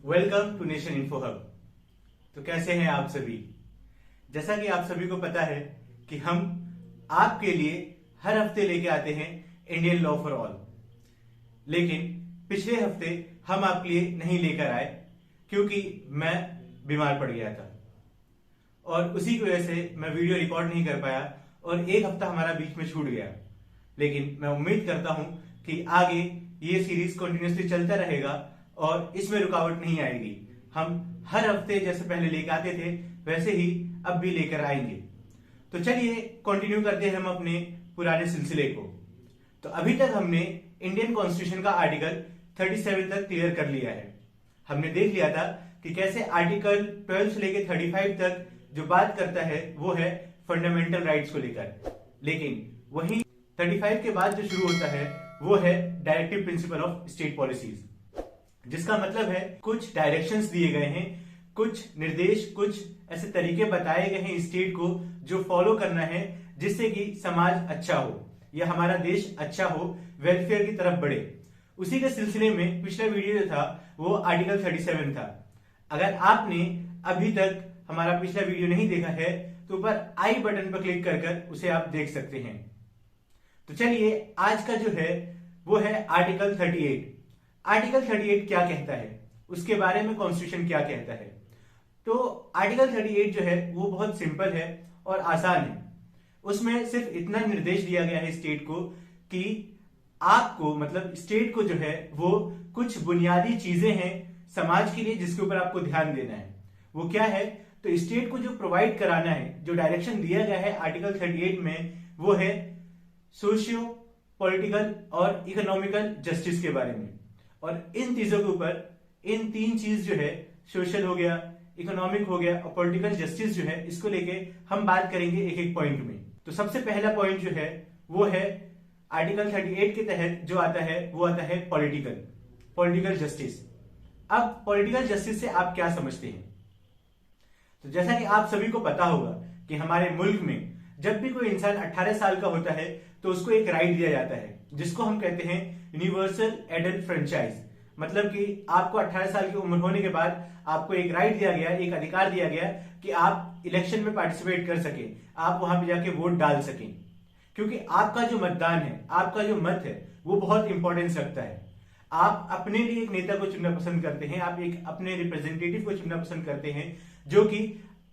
Welcome to nation info hub. तो कैसे हैं आप सभी। जैसा कि आप सभी को पता है कि हम आपके लिए हर हफ्ते लेके आते हैं इंडियन लॉ फॉर ऑल, लेकिन पिछले हफ्ते हम आपके लिए नहीं लेकर आए क्योंकि मैं बीमार पड़ गया था और उसी की वजह से मैं वीडियो रिकॉर्ड नहीं कर पाया और एक हफ्ता हमारा बीच में छूट गया। लेकिन मैं उम्मीद करता हूं कि आगे ये सीरीज कंटिन्यूसली चलता रहेगा और इसमें रुकावट नहीं आएगी। हम हर हफ्ते जैसे पहले लेकर आते थे वैसे ही अब भी लेकर आएंगे। तो चलिए कंटिन्यू करते हैं हम अपने पुराने सिलसिले को। तो अभी तक हमने इंडियन कॉन्स्टिट्यूशन का आर्टिकल 37 तक क्लियर कर लिया है। हमने देख लिया था कि कैसे आर्टिकल 12 से लेकर 35 तक जो बात करता है वो है फंडामेंटल राइट्स को लेकर, लेकिन वहीं 35 के बाद जो शुरू होता है वो है directive principle of state policies, जिसका मतलब है कुछ डायरेक्शंस दिए गए हैं, कुछ निर्देश, कुछ ऐसे तरीके बताए गए हैं स्टेट को जो फॉलो करना है जिससे कि समाज अच्छा हो या हमारा देश अच्छा हो, वेलफेयर की तरफ बढ़े। उसी के सिलसिले में पिछला वीडियो जो था वो आर्टिकल 37 था। अगर आपने अभी तक हमारा पिछला वीडियो नहीं देखा है तो ऊपर आई बटन पर क्लिक कर उसे आप देख सकते हैं। तो चलिए आज का जो है वो है आर्टिकल 38। आर्टिकल 38 क्या कहता है, उसके बारे में कॉन्स्टिट्यूशन क्या कहता है। तो आर्टिकल 38 जो है वो बहुत सिंपल है और आसान है। उसमें सिर्फ इतना निर्देश दिया गया है स्टेट को कि आपको मतलब स्टेट को जो है वो कुछ बुनियादी चीजें हैं समाज के लिए जिसके ऊपर आपको ध्यान देना है। वो क्या है, तो स्टेट को जो प्रोवाइड कराना है, जो डायरेक्शन दिया गया है आर्टिकल 38 में, वो है सोशियो पॉलिटिकल और इकोनॉमिकल जस्टिस के बारे में। और इन चीजों के ऊपर, इन तीन चीज जो है, सोशल हो गया, इकोनॉमिक हो गया और पॉलिटिकल जस्टिस जो है, इसको लेके हम बात करेंगे एक एक पॉइंट में। तो सबसे पहला पॉइंट जो है वो है आर्टिकल 38 के तहत जो आता है वो आता है पॉलिटिकल जस्टिस। अब पॉलिटिकल जस्टिस से आप क्या समझते हैं। तो जैसा कि आप सभी को पता होगा कि हमारे मुल्क में जब भी कोई इंसान 18 साल का होता है तो उसको एक राइट दिया जाता है जिसको हम कहते हैं यूनिवर्सल एडल्ट फ्रेंचाइज। मतलब कि आपको 18 साल की उम्र होने के बाद आपको एक राइट दिया गया, एक अधिकार दिया गया कि आप इलेक्शन में पार्टिसिपेट कर सके, आप वहां पे जाके वोट डाल सकें। क्योंकि आपका जो मतदान है, आपका जो मत है, वो बहुत इंपॉर्टेंस रखता है। आप अपने लिए एक नेता को चुनना पसंद करते हैं, आप एक अपने रिप्रेजेंटेटिव को चुनना पसंद करते हैं जो कि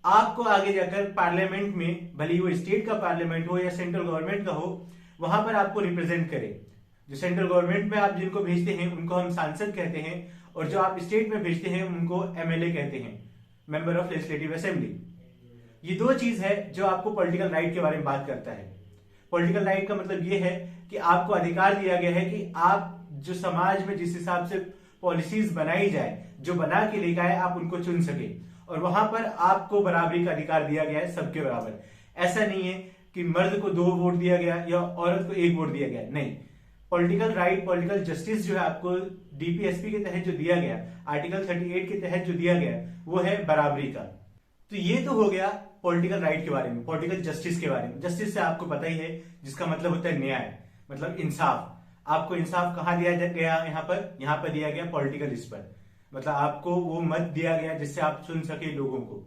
आपको आगे जाकर पार्लियामेंट में, भले ही वो स्टेट का पार्लियामेंट हो या सेंट्रल गवर्नमेंट का हो, वहां पर आपको रिप्रेजेंट करे। जो सेंट्रल गवर्नमेंट में आप जिनको भेजते हैं उनको हम सांसद कहते हैं और जो आप स्टेट में भेजते हैं उनको एमएलए कहते हैं, मेंबर ऑफ लेजिस्लेटिव असेंबली। ये दो चीज है जो आपको पॉलिटिकल राइट के बारे में बात करता है। पॉलिटिकल राइट का मतलब ये है कि आपको अधिकार दिया गया है कि आप जो समाज में जिस हिसाब से पॉलिसीज बनाई जाए, जो बना के लेकर आए, आप उनको चुन सके। और वहां पर आपको बराबरी का अधिकार दिया गया है, सबके बराबर। ऐसा नहीं है कि मर्द को 2 वोट दिया गया या औरत को 1 वोट दिया गया, नहीं। पॉलिटिकल राइट, पॉलिटिकल जस्टिस जो है आपको डीपीएसपी के तहत जो दिया गया, आर्टिकल 38 के तहत जो दिया गया, वो है बराबरी का। तो ये तो हो गया पॉलिटिकल राइट के बारे में, पॉलिटिकल जस्टिस के बारे में। जस्टिस से आपको पता ही है जिसका मतलब होता है न्याय, मतलब इंसाफ। आपको इंसाफ कहां दिया गया, यहाँ पर दिया गया पॉलिटिकल इस पर, मतलब आपको वो मत दिया गया जिससे आप चुन सके लोगों को।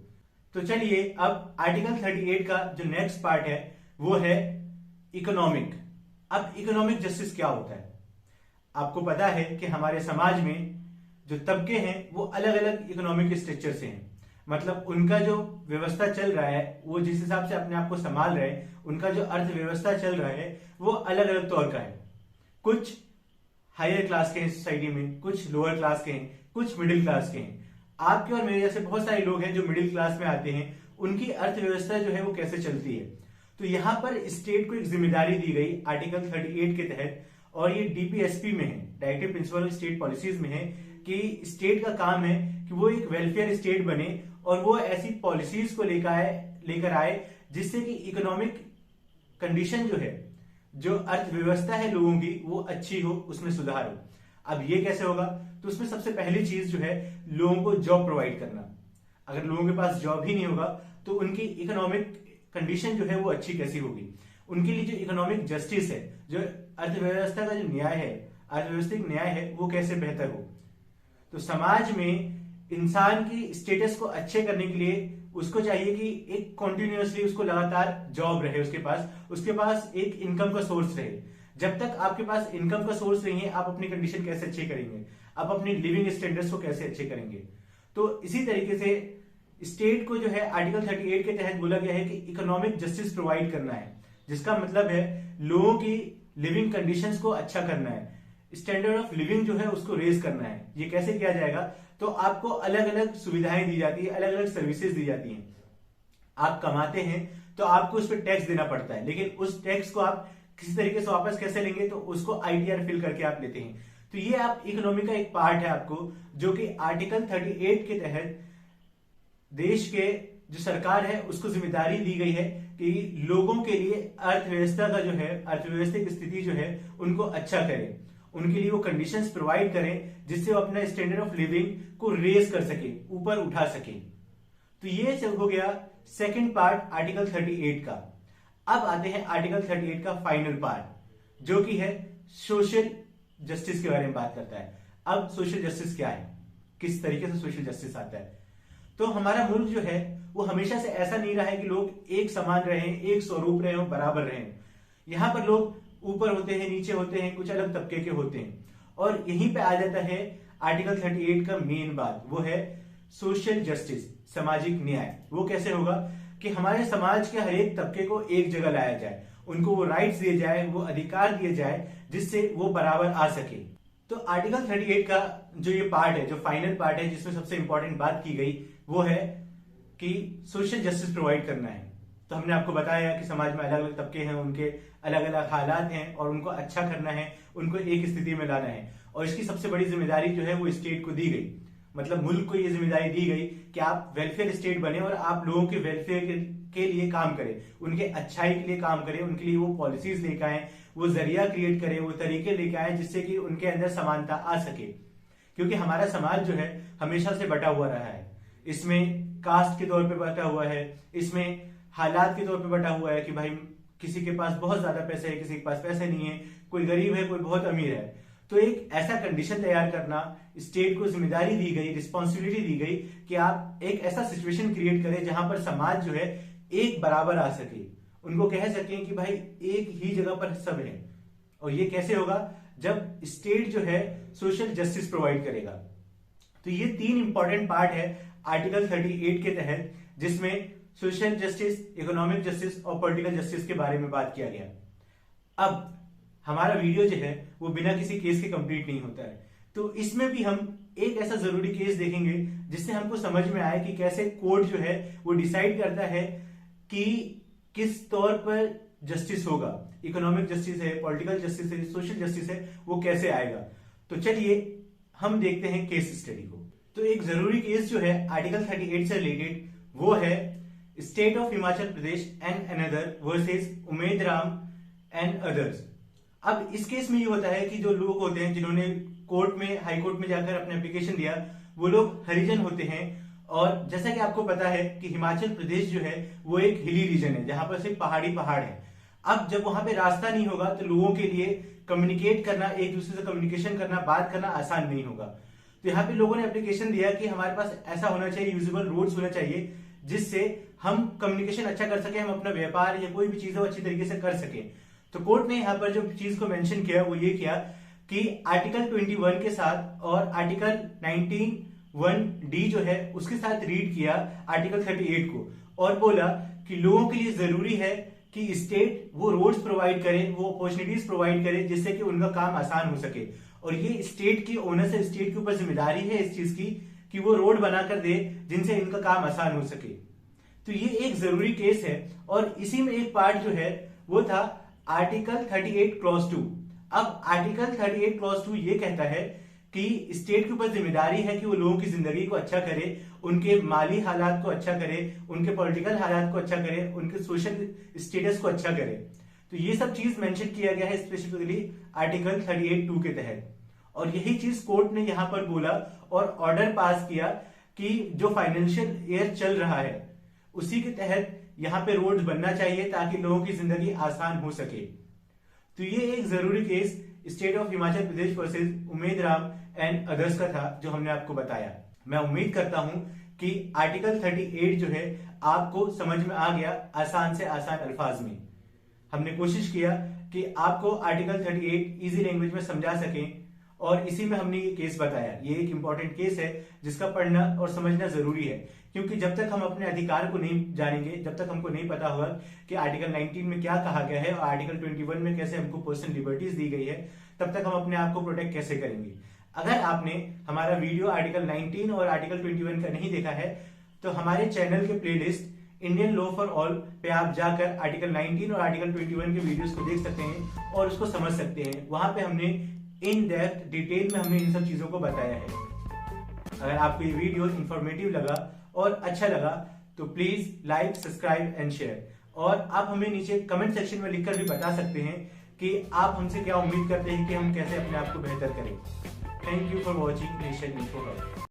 तो चलिए अब आर्टिकल 38 का जो नेक्स्ट पार्ट है वो है इकोनॉमिक। अब इकोनॉमिक जस्टिस क्या होता है। आपको पता है कि हमारे समाज में जो तबके हैं वो अलग अलग इकोनॉमिक स्ट्रक्चर से हैं, मतलब उनका जो व्यवस्था चल रहा है, वो जिस हिसाब से अपने आप को संभाल रहे हैं, उनका जो अर्थव्यवस्था चल रहा है वो अलग अलग तौर का है। कुछ हायर क्लास के हैं सोसाइटी में, कुछ लोअर क्लास के हैं, कुछ मिडिल क्लास के हैं। आपके और मेरे जैसे बहुत सारे लोग हैं जो मिडिल क्लास में आते हैं, उनकी अर्थव्यवस्था जो है वो कैसे चलती है। तो यहां पर स्टेट को एक जिम्मेदारी दी गई आर्टिकल 38 के तहत, और ये डीपीएसपी में है, directive principle of state policies में है, कि स्टेट का काम है कि वो एक वेलफेयर स्टेट बने और वो ऐसी पॉलिसीज को लेकर आए जिससे कि इकोनॉमिक कंडीशन जो है, जो अर्थव्यवस्था है लोगों की, वो अच्छी हो, उसमें सुधार हो। अब ये कैसे होगा, तो उसमें सबसे पहली चीज जो है लोगों को जॉब प्रोवाइड करना। अगर लोगों के पास जॉब ही नहीं होगा तो उनकी इकोनॉमिक कंडीशन जो है वो अच्छी कैसी होगी। उनके लिए जो इकोनॉमिक जस्टिस है, जो अर्थव्यवस्था का जो न्याय है, अर्थव्यवस्थिक न्याय है, वो कैसे बेहतर हो। तो समाज में इंसान की स्टेटस को अच्छे करने के लिए उसको चाहिए कि एक कॉन्टिन्यूअसली उसको लगातार जॉब रहे उसके पास एक इनकम का सोर्स रहे। जब तक आपके पास इनकम का सोर्स नहीं है, आप अपनी कंडीशन कैसे अच्छी करेंगे, आप अपनी लिविंग स्टैंडर्ड्स को कैसे अच्छे करेंगे। तो इसी तरीके से स्टेट को जो है आर्टिकल 38 के तहत बोला गया है कि इकोनॉमिक जस्टिस प्रोवाइड करना है, जिसका मतलब है लोगों की लिविंग कंडीशंस को अच्छा करना है, स्टैंडर्ड ऑफ लिविंग जो है उसको रेज करना है। ये कैसे किया जाएगा, तो आपको अलग अलग सुविधाएं दी जाती है, अलग अलग सर्विसेज दी जाती हैं। आप कमाते हैं तो आपको उस पर टैक्स देना पड़ता है, लेकिन उस टैक्स को आप किसी तरीके से वापस कैसे लेंगे, तो उसको आईटीआर फिल करके आप लेते हैं। तो ये आप इकोनॉमी का एक पार्ट है आपको, जो कि आर्टिकल 38 के तहत देश के जो सरकार है उसको जिम्मेदारी दी गई है कि लोगों के लिए अर्थव्यवस्था का जो है, अर्थव्यवस्थिक स्थिति जो है उनको अच्छा करें, उनके लिए वो कंडीशंस प्रोवाइड करें जिससे वो अपना स्टैंडर्ड ऑफ लिविंग को रेज कर सके, ऊपर उठा सके। तो ये सब हो गया सेकंड पार्ट आर्टिकल 38 का। अब आते हैं आर्टिकल 38 का फाइनल पार्ट, जो कि है सोशल जस्टिस के बारे में बात करता है। अब सोशल जस्टिस क्या है, किस तरीके से सोशल जस्टिस आता है। तो हमारा मुल्क जो है वो हमेशा से ऐसा नहीं रहा है कि लोग एक समान रहें, एक स्वरूप रहे हो, बराबर रहें। यहां पर लोग ऊपर होते हैं, नीचे होते हैं, कुछ अलग तबके के होते हैं। और यहीं पे आ जाता है आर्टिकल 38 का मेन बात, वो है सोशल जस्टिस, सामाजिक न्याय। वो कैसे होगा कि हमारे समाज के हर एक तबके को एक जगह लाया जाए, उनको वो राइट्स दिए जाए, वो अधिकार दिए जाए, जिससे वो बराबर आ सके। तो आर्टिकल 38 का जो ये पार्ट है, जो फाइनल पार्ट है, जिसमें सबसे इंपॉर्टेंट बात की गई वो है कि सोशल जस्टिस प्रोवाइड करना है। तो हमने आपको बताया कि समाज में अलग अलग तबके हैं, उनके अलग अलग हालात हैं और उनको अच्छा करना है, उनको एक स्थिति में लाना है। और इसकी सबसे बड़ी जिम्मेदारी जो है वो स्टेट को दी गई, मतलब मुल्क को ये जिम्मेदारी दी गई कि आप वेलफेयर स्टेट बने और आप लोगों के वेलफेयर के लिए काम करें, उनके अच्छाई के लिए काम करें, उनके लिए वो पॉलिसीज लेकर आए, वो जरिया क्रिएट करें, वो तरीके लेकर आए जिससे कि उनके अंदर समानता आ सके। क्योंकि हमारा समाज जो है हमेशा से बटा हुआ रहा है, इसमें कास्ट के तौर पे बटा हुआ है, इसमें हालात के तौर पे बटा हुआ है कि भाई किसी के पास बहुत ज्यादा पैसे है, किसी के पास पैसे नहीं है, कोई गरीब है, कोई बहुत अमीर है। तो एक ऐसा कंडीशन तैयार करना, स्टेट को जिम्मेदारी दी गई, रिस्पॉन्सिबिलिटी दी गई कि आप एक ऐसा सिचुएशन क्रिएट करें जहां पर समाज जो है एक बराबर आ सके, उनको कह सकें कि भाई एक ही जगह पर सब है। और ये कैसे होगा, जब स्टेट जो है सोशल जस्टिस प्रोवाइड करेगा। तो ये तीन इंपॉर्टेंट पार्ट है आर्टिकल 38 के तहत, जिसमें सोशल जस्टिस, इकोनॉमिक जस्टिस और पॉलिटिकल जस्टिस के बारे में बात किया गया। अब हमारा वीडियो जो है वो बिना किसी केस के कंप्लीट नहीं होता है, तो इसमें भी हम एक ऐसा जरूरी केस देखेंगे जिससे हमको समझ में आए कि कैसे कोर्ट जो है वो डिसाइड करता है कि किस तौर पर जस्टिस होगा, इकोनॉमिक जस्टिस है, पॉलिटिकल जस्टिस है, सोशल जस्टिस है, वो कैसे आएगा। तो चलिए हम देखते हैं केस स्टडी को। तो एक जरूरी केस जो है आर्टिकल 38 से रिलेटेड वो है state of Himachal Pradesh and another versus Umed Ram and others. अब इस केस में ये होता है कि जो लोग होते हैं जिन्होंने कोर्ट में, हाई कोर्ट में जाकर अपने एप्लीकेशन दिया, वो लोग हरिजन होते हैं। और जैसा कि आपको पता है कि हिमाचल प्रदेश जो है वो एक हिली रीजन है जहां पर सिर्फ पहाड़ी पहाड़ है। अब जब वहां पे रास्ता नहीं होगा तो लोगों के लिए कम्युनिकेट करना, एक दूसरे से कम्युनिकेशन करना, बात करना आसान नहीं होगा। तो यहाँ पे लोगों ने एप्लीकेशन दिया कि हमारे पास ऐसा होना चाहिए, यूजेबल रोड्स होना चाहिए जिससे हम कम्युनिकेशन अच्छा कर सके, हम अपना व्यापार या कोई भी चीज हो अच्छी तरीके से कर सके। तो कोर्ट ने यहाँ पर जो चीज को मेंशन किया वो ये किया कि आर्टिकल 21 के साथ और आर्टिकल 19(1)(d जो है उसके साथ रीड किया आर्टिकल 38 को और बोला कि लोगों के लिए जरूरी है कि स्टेट वो रोड्स प्रोवाइड करे, वो अपॉर्चुनिटीज प्रोवाइड करे जिससे कि उनका काम आसान हो सके। और ये स्टेट की ओनर से, स्टेट के ऊपर जिम्मेदारी है इस चीज की कि वो रोड बनाकर दे जिनसे इनका काम आसान हो सके। तो ये एक जरूरी केस है। और इसी में एक पार्ट जो है वो था आर्टिकल 38 क्लॉज 2। अब आर्टिकल 38 क्लॉज 2 ये कहता है कि स्टेट के ऊपर जिम्मेदारी है कि वो लोगों की जिंदगी को अच्छा करे, उनके माली हालात को अच्छा करे, उनके पॉलिटिकल हालात को अच्छा करे, उनके सोशल स्टेटस को अच्छा करे। तो ये सब चीज मेंशन किया गया है स्पेसिफिकली आर्टिकल 38(2) के तहत। और यही चीज कोर्ट ने यहां पर बोला और ऑर्डर पास किया कि जो फाइनेंशियल ईयर चल रहा है उसी के तहत यहां पे रोड बनना चाहिए ताकि लोगों की जिंदगी आसान हो सके। तो ये एक जरूरी case state of Himachal Pradesh versus Umed Ram and others का था जो हमने आपको बताया। मैं उम्मीद करता हूं कि आर्टिकल 38 जो है आपको समझ में आ गया आसान से आसान अल्फाज में। हमने कोशिश किया कि आपको आर्टिकल 38 इजी लैंग्वेज में समझा सकें और इसी में हमने ये केस बताया। ये एक इंपॉर्टेंट केस है जिसका पढ़ना और समझना जरूरी है, क्योंकि जब तक हम अपने अधिकार को नहीं जानेंगे, जब तक हमको नहीं पता होगा कि आर्टिकल 19 में क्या कहा गया है और आर्टिकल 21 में कैसे हमको पर्सनल लिबर्टीज दी गई है, तब तक हम अपने आप को प्रोटेक्ट कैसे करेंगे। अगर आपने हमारा वीडियो आर्टिकल 19 और आर्टिकल 21 का नहीं देखा है तो हमारे चैनल के playlist Indian law for all पे आप जाकर आर्टिकल 19 और आर्टिकल 21 के वीडियोस को देख सकते हैं और उसको समझ सकते हैं। वहां पे हमने इन डेप्थ डिटेल में हमने इन सब चीजों को बताया है। अगर आपको ये वीडियो इंफॉर्मेटिव लगा और अच्छा लगा तो please like, subscribe and share. और आप हमें नीचे कमेंट सेक्शन में लिखकर भी बता सकते हैं कि आप हमसे क्या उम्मीद करते हैं कि हम कैसे अपने आप को बेहतर करें। Thank you for watching nation info hub.